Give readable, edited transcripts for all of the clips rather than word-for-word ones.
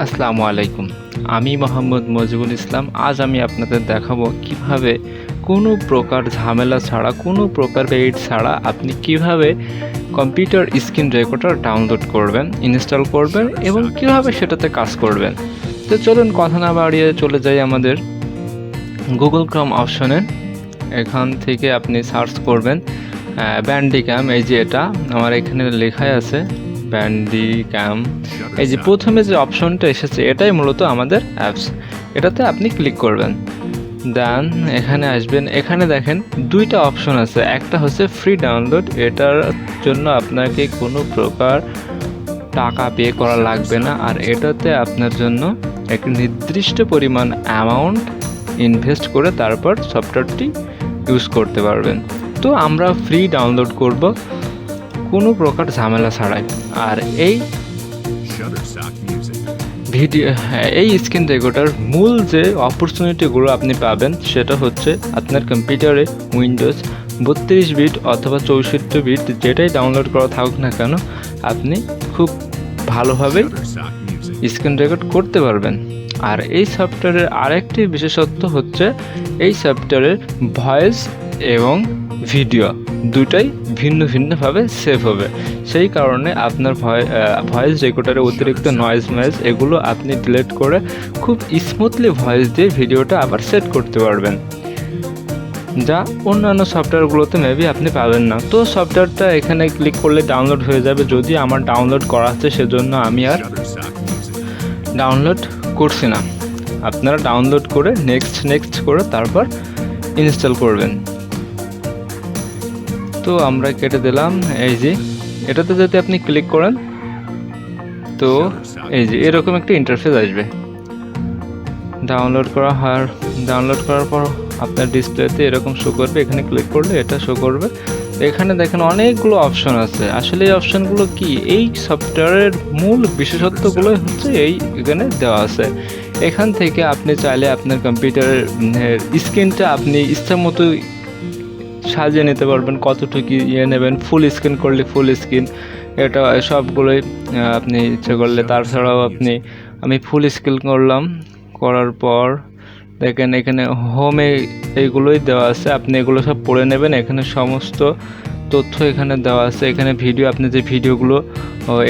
আসসালামু আলাইকুম। আমি মোহাম্মদ মজিবুল ইসলাম। আজ আমি আপনাদের দেখাবো কিভাবে কোনো প্রকার ঝামেলা ছাড়া, কোনো প্রকার পেইড ছাড়া আপনি কিভাবে কম্পিউটার স্ক্রিন রেকর্ডার ডাউনলোড করবেন, ইনস্টল করবেন এবং কিভাবে সেটাতে কাজ করবেন। তো চলুন কথা না বাড়িয়ে চলে যাই আমাদের গুগল ক্রোম অপশনে। এখান থেকে আপনি সার্চ করবেন ব্যান্ডিক্যাম। এই যে এটা আমার এখানে লেখাই আছে ব্যান্ডিক্যাম। এই যে প্রথমে যে অপশনটা এসেছে এটাই মূলত আমাদের অ্যাপস। এটাতে আপনি ক্লিক করবেন, দেন এখানে আসবেন। এখানে দেখেন দুইটা অপশন আছে, একটা হচ্ছে ফ্রি ডাউনলোড। এটার জন্য আপনাকে কোনো প্রকার টাকা পে করা লাগবে না, আর এটাতে আপনার জন্য একটি নির্দিষ্ট পরিমাণ অ্যামাউন্ট ইনভেস্ট করে তারপর সফটওয়্যারটি ইউজ করতে পারবেন। তো আমরা ফ্রি ডাউনলোড করব কোনো প্রকার ঝামেলা ছাড়াই। আর এই স্ক্রিন রেকর্ডার মূল যে অপরচুনিটিগুলো আপনি পাবেন সেটা হচ্ছে আপনার কম্পিউটারে উইন্ডোজ 32 বিট অথবা 64 বিট যেটাই ডাউনলোড করা থাকুক না কেন, আপনি খুব ভালোভাবে স্ক্রিন রেকর্ড করতে পারবেন। আর এই সফটওয়্যারের আরেকটি বিশেষত্ব হচ্ছে এই সফটওয়্যারের ভয়েস এবং ভিডিও দুটাই ভিন্ন ভিন্নভাবে সেভ হবে। সেই কারণে আপনার ভয়েস রেকর্ডারে অতিরিক্ত নয়েজ এগুলো আপনি ডিলিট করে খুব স্মুথলি ভয়েস দিয়ে ভিডিওটা আবার সেট করতে পারবেন, যা অন্যান্য সফটওয়্যারগুলোতে মেবি আপনি পাবেন না। তো সফটওয়্যারটা এখানে ক্লিক করলে ডাউনলোড হয়ে যাবে। যদি আমার ডাউনলোড করা আছে সেজন্য আমি আর ডাউনলোড করছি না। আপনারা ডাউনলোড করে নেক্সট করে তারপর ইনস্টল করবেন। তো আমরা কেটে দিলাম। এই যে এটাতে যদি আপনি ক্লিক করেন তো এই যে এরকম একটা ইন্টারফেস আসবে। ডাউনলোড করার পর আপনার ডিসপ্লেতে এরকম শো করবে। এখানে ক্লিক করলে এটা শো করবে। এখানে দেখেন অনেকগুলো অপশন আছে। আসলে এই অপশনগুলো কি, এই সফটওয়্যারের মূল বিশেষত্বগুলো হচ্ছে এখানে দেওয়া আছে। এখান থেকে আপনি চাইলে আপনার কম্পিউটারের স্ক্রিনটা আপনি ইচ্ছা মতো সাজিয়ে নিতে পারবেন, কতটুকু নেবেন। ফুল স্ক্রিন করলে ফুল স্ক্রিন, এটা সবগুলোই আপনি ইচ্ছে করলে। তাছাড়াও আমি ফুল স্ক্রিন করলাম, করার পর দেখেন এখানে হোমে এইগুলোই দেওয়া আছে। আপনি এগুলো সব পড়ে নেবেন। এখানে সমস্ত তথ্য এখানে দেওয়া আছে। এখানে ভিডিও, আপনি যে ভিডিওগুলো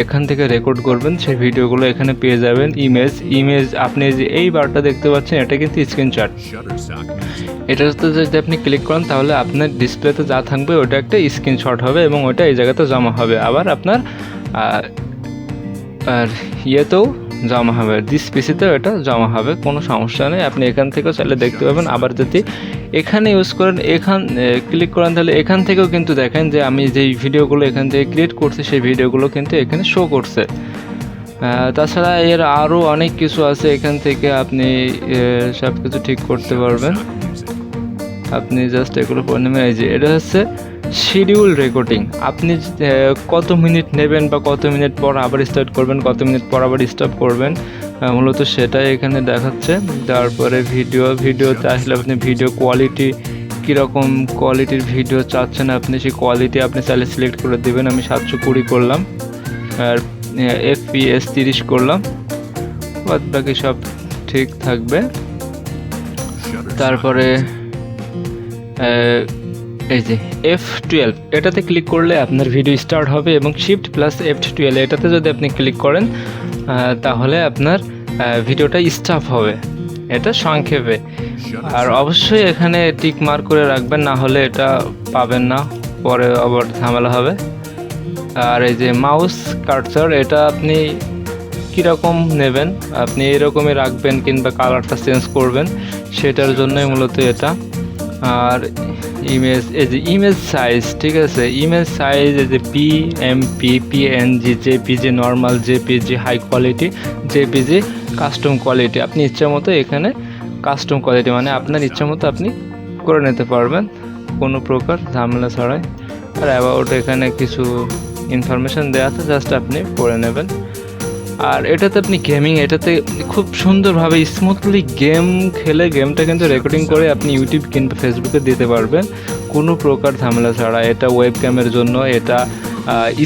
এখান থেকে রেকর্ড করবেন সেই ভিডিওগুলো এখানে পেয়ে যাবেন। ইমেজ আপনি যে এই বারটা দেখতে পাচ্ছেন এটা কিন্তু স্ক্রিনশট। এটাতে যদি আপনি ক্লিক করেন তাহলে আপনার ডিসপ্লেতে যা থাকবে ওটা একটা স্ক্রিনশট হবে এবং ওটা এই জায়গাতে জমা হবে। আবার আপনার আর ইয়েতেও জমা হবে, পিসিতেও এটা জমা হবে, কোনো সমস্যা নেই। আপনি এখান থেকেও চাইলে দেখতে পাবেন। আবার যদি এখানে ইউজ করেন, ক্লিক করেন, তাহলে এখান থেকেও কিন্তু দেখেন যে আমি যেই ভিডিওগুলো এখান থেকে ক্রিয়েট করছি সেই ভিডিওগুলো কিন্তু এখানে শো করছে। তাছাড়া এর আরও অনেক কিছু আছে। এখান থেকে আপনি সব কিছু ঠিক করতে পারবেন। আপনি জাস্ট এগুলো পড়ে নেবেন। এই যে এটা হচ্ছে শিডিউল রেকর্ডিং। আপনি কত মিনিট নেবেন বা কত মিনিট পর আবার স্টার্ট করবেন, কত মিনিট পর আবার স্টপ করবেন, মূলত সেটাই এখানে দেখাচ্ছে। তারপরে ভিডিওতে আসলে আপনি ভিডিও কোয়ালিটি কীরকম কোয়ালিটির ভিডিও চাচ্ছেন আপনি সেই কোয়ালিটি আপনি চাইলে সিলেক্ট করে দেবেন। আমি 720 করলাম আর FPS 30 করলাম, বাদ বাকি সব ঠিক থাকবে। তারপরে এই যে F12 এটাতে ক্লিক করলে আপনার ভিডিও স্টার্ট হবে এবং Shift+F12 এটাতে যদি আপনি ক্লিক করেন তাহলে আপনার ভিডিওটা স্টপ হবে, এটা সংক্ষেপে। আর অবশ্যই এখানে টিক মার্ক করে রাখবেন, না হলে এটা পাবেন না, পরে আবার ঝামেলা হবে। আর এই যে মাউস কার্সার, এটা আপনি কীরকম নেবেন, আপনি এরকমই রাখবেন কিংবা কালারটা চেঞ্জ করবেন, সেটার জন্যই মূলত এটা। আর ইমেজ, এই যে ইমেজ সাইজ, ঠিক আছে, ইমেজ সাইজ এই যে PMP, PNG, JPG, normal JPG, high quality JPG, custom quality. আপনি ইচ্ছা মতো এখানে কাস্টম কোয়ালিটি মানে আপনার ইচ্ছা মতো আপনি করে নিতে পারবেন কোনো প্রকার ঝামেলা ছাড়াই। আর অ্যাবাউট এখানে কিছু ইনফরমেশান দেওয়া আছে, জাস্ট আপনি পড়ে নেবেন। আর এটাতে আপনি এটাতে খুব সুন্দরভাবে স্মুথলি গেম খেলে গেমটা কিন্তু রেকর্ডিং করে আপনি ইউটিউব কিংবা ফেসবুকে দিতে পারবেন কোনো প্রকার ঝামেলা ছাড়া। এটা ওয়েব ক্যামের জন্য, এটা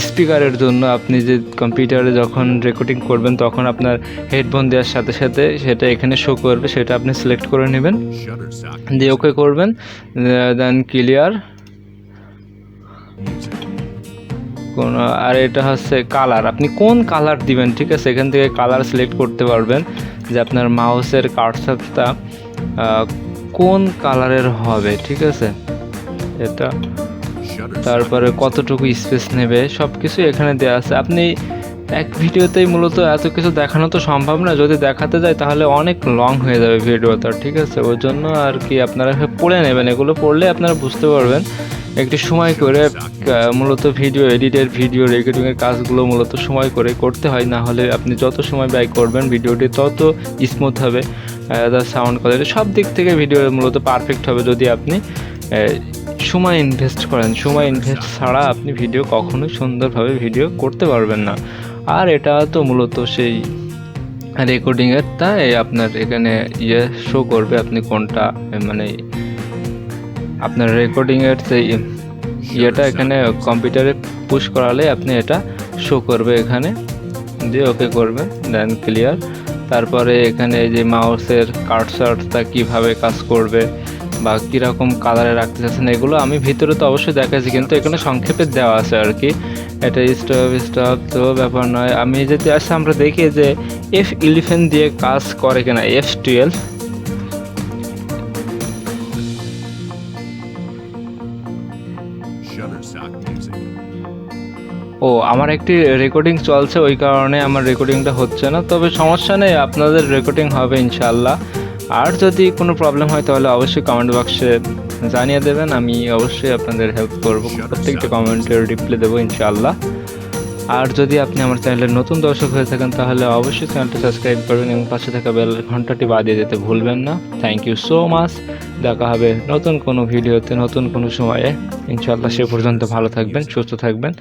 স্পিকারের জন্য আপনি যে কম্পিউটারে যখন রেকর্ডিং করবেন তখন আপনার হেডফোন দেওয়ার সাথে সাথে সেটা এখানে শো করবে, সেটা আপনি সিলেক্ট করে নেবেন, দিয়ে ওকে করবেন, দেন ক্লিয়ার। কোন আর এটা হচ্ছে কালার, আপনি কোন কালার দিবেন, ঠিক আছে, এখান থেকে কালার সিলেক্ট করতে পারবেন যে আপনার মাউসের কার্সারটা কোন কালারের হবে, ঠিক আছে, এটা তারপরে কতটুকু স্পেস নেবে সব কিছু এখানে দেওয়া আছে। আপনি এক ভিডিওতেই মূলত এত কিছু দেখানো তো সম্ভব না, যদি দেখাতে যায় তাহলে অনেক লং হয়ে যাবে ভিডিওটা, ঠিক আছে, ওই জন্য আর কি আপনারা পড়ে নেবেন, এগুলো পড়লে আপনারা বুঝতে পারবেন। একটু সময় করে মূলত ভিডিও এডিটের, ভিডিও রেকর্ডিংয়ের কাজগুলো মূলত সময় করে করতে হয়, না হলে আপনি যত সময় ব্যয় করবেন ভিডিওটি তত স্মুথ হবে, সাউন্ড কোয়ালিটি সব দিক থেকে ভিডিও মূলত পারফেক্ট হবে যদি আপনি সময় ইনভেস্ট করেন। সময় ইনভেস্ট ছাড়া আপনি ভিডিও কখনোই সুন্দরভাবে ভিডিও করতে পারবেন না। আর এটা তো মূলত সেই রেকর্ডিংয়ের, তাই আপনার এখানে শো করবে আপনি কোনটা, মানে আপনার রেকর্ডিংয়ের সেই ইয়েটা এখানে কম্পিউটারে পুশ করালে আপনি এটা শো করবে, এখানে দিয়ে ওকে করবে, দেন ক্লিয়ার। তারপরে এখানে যে মাউসের কার্সারটা কিভাবে কাজ করবে বা কীরকম কালারে রাখতে চাচ্ছেন এগুলো আমি ভিতরে তো অবশ্যই দেখাচ্ছি, কিন্তু এখানে সংক্ষেপে দেওয়া আছে আর কি। এটা স্টপ তো ব্যাপার নয়। আমি যদি আসে আমরা দেখি যে F11 দিয়ে কাজ করে কিনা, F12 ও আমার একটি রেকর্ডিং চলছে, ওই কারণে আমার রেকর্ডিংটা হচ্ছে না, তবে সমস্যা নেই, আপনাদের রেকর্ডিং হবে ইনশাআল্লাহ। আর যদি কোনো প্রবলেম হয় তাহলে অবশ্যই কমেন্ট বক্সে জানিয়ে দেবেন, আমি অবশ্যই আপনাদের হেল্প করব, প্রত্যেকটা কমেন্টের রিপ্লাই দেবো ইনশাআল্লাহ। আর যদি আপনি আমার চ্যানেলের নতুন দর্শক হয়ে থাকেন তাহলে অবশ্যই চ্যানেলটি সাবস্ক্রাইব করবেন এবং পাশে থাকা বেল ঘন্টাটি বাজিয়ে যেতে ভুলবেন না। Thank you so much. দেখা হবে নতুন কোনো ভিডিওতে নতুন কোনো সময়ে ইনশাআল্লাহ। সে পর্যন্ত ভালো থাকবেন, সুস্থ থাকবেন।